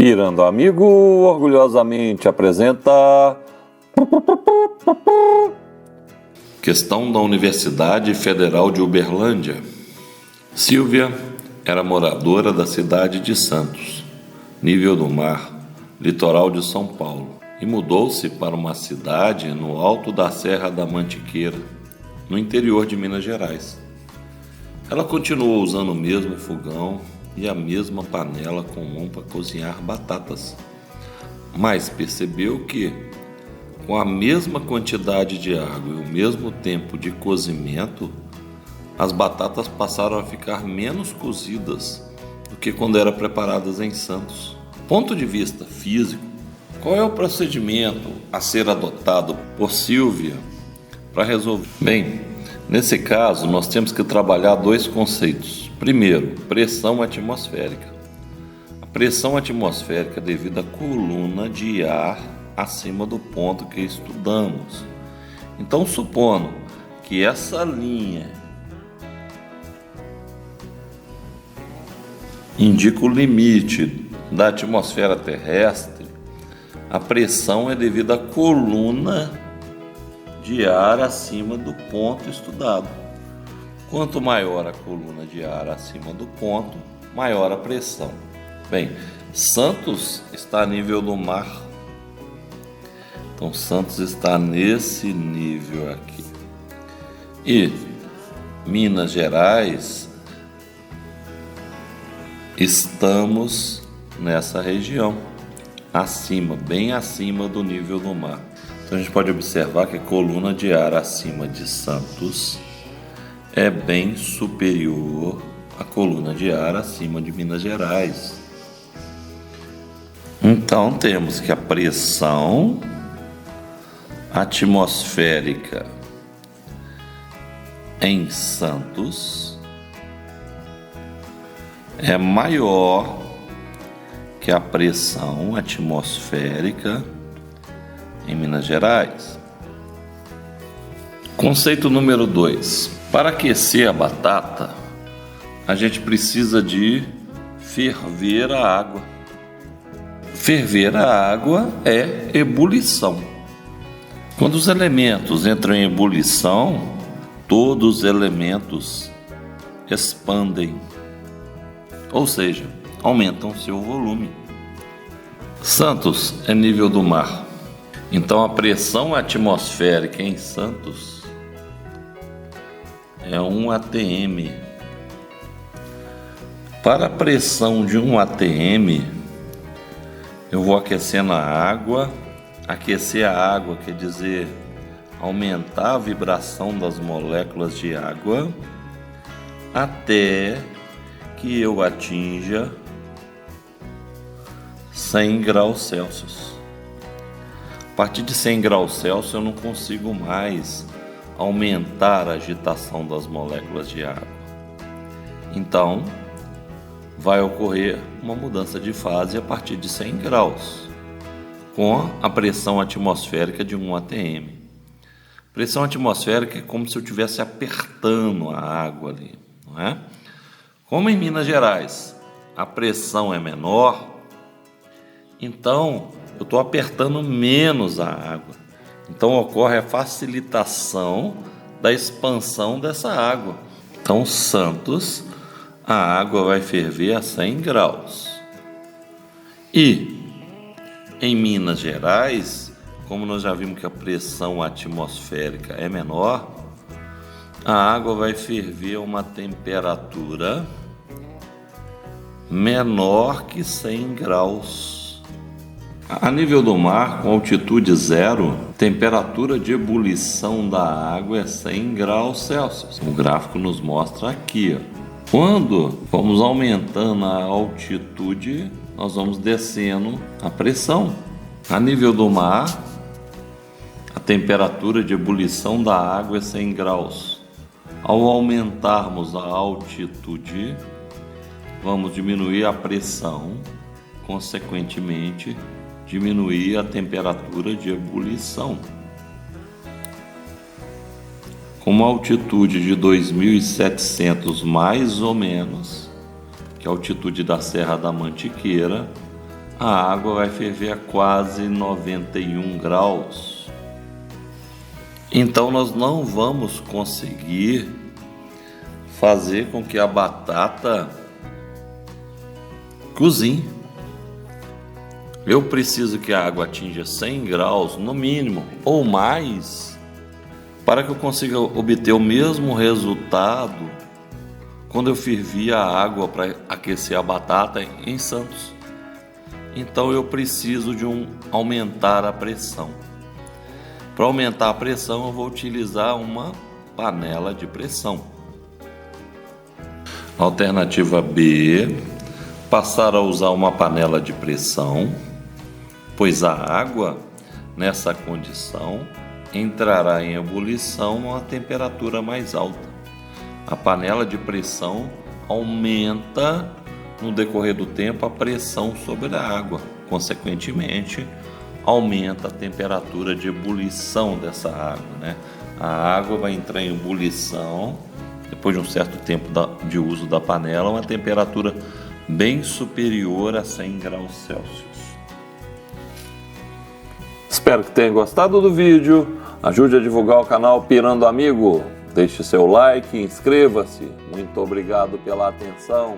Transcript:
Virando Amigo orgulhosamente apresenta... Questão da Universidade Federal de Uberlândia. Silvia era moradora da cidade de Santos, nível do mar, litoral de São Paulo, e mudou-se para uma cidade no alto da Serra da Mantiqueira, no interior de Minas Gerais. Ela continuou usando o mesmo fogão e a mesma panela comum para cozinhar batatas, mas percebeu que, com a mesma quantidade de água e o mesmo tempo de cozimento, as batatas passaram a ficar menos cozidas do que quando eram preparadas em Santos. Ponto de vista físico, qual é o procedimento a ser adotado por Silvia para resolver? Bem, nesse caso nós temos que trabalhar dois conceitos. Primeiro, pressão atmosférica. A pressão atmosférica é devido à coluna de ar acima do ponto que estudamos. Então, supondo que essa linha indica o limite da atmosfera terrestre, a pressão é devido à coluna de ar acima do ponto estudado. Quanto maior a coluna de ar acima do ponto, maior a pressão. Bem, Santos está a nível do mar. Então, Santos está nesse nível aqui. E Minas Gerais, estamos nessa região, acima, bem acima do nível do mar. Então, a gente pode observar que a coluna de ar acima de Santos é bem superior à coluna de ar acima de Minas Gerais. Então, temos que a pressão atmosférica em Santos é maior que a pressão atmosférica em Minas Gerais. Conceito número 2. Para aquecer a batata, a gente precisa de ferver a água. Ferver a água é ebulição. Quando os elementos entram em ebulição, todos os elementos expandem, ou seja, aumentam seu volume. Santos é nível do mar, então a pressão atmosférica em Santos é 1 atm. Para a pressão de 1 atm, eu vou aquecendo a água. Aquecer a água quer dizer aumentar a vibração das moléculas de água até que eu atinja 100 graus Celsius. A partir de 100 graus Celsius eu não consigo mais aumentar a agitação das moléculas de água. Então, vai ocorrer uma mudança de fase a partir de 100 graus. Com a pressão atmosférica de 1 atm. Pressão atmosférica é como se eu estivesse apertando a água ali, não é? Como em Minas Gerais a pressão é menor, então eu estou apertando menos a água. Então ocorre a facilitação da expansão dessa água. Então, Santos, a água vai ferver a 100 graus. E em Minas Gerais, como nós já vimos que a pressão atmosférica é menor, a água vai ferver a uma temperatura menor que 100 graus. A nível do mar, com altitude zero, temperatura de ebulição da água é 100 graus Celsius. O gráfico nos mostra aqui, ó. Quando vamos aumentando a altitude, nós vamos descendo a pressão. A nível do mar, a temperatura de ebulição da água é 100 graus. Ao aumentarmos a altitude, vamos diminuir a pressão, consequentemente, diminuir a temperatura de ebulição. Com uma altitude de 2.700 mais ou menos, que é a altitude da Serra da Mantiqueira, a água vai ferver a quase 91 graus. Então nós não vamos conseguir fazer com que a batata cozinhe. Eu preciso que a água atinja 100 graus no mínimo ou mais para que eu consiga obter o mesmo resultado quando eu fervia a água para aquecer a batata em Santos. Então eu preciso de aumentar a pressão. Para aumentar a pressão eu vou utilizar uma panela de pressão. Alternativa B, passar a usar uma panela de pressão, pois a água nessa condição entrará em ebulição a uma temperatura mais alta. A panela de pressão aumenta no decorrer do tempo a pressão sobre a água, consequentemente aumenta a temperatura de ebulição dessa água, né? A água vai entrar em ebulição depois de um certo tempo de uso da panela, uma temperatura bem superior a 100 graus Celsius. Espero que tenha gostado do vídeo. Ajude a divulgar o canal Pirando Amigo. Deixe seu like, inscreva-se. Muito obrigado pela atenção.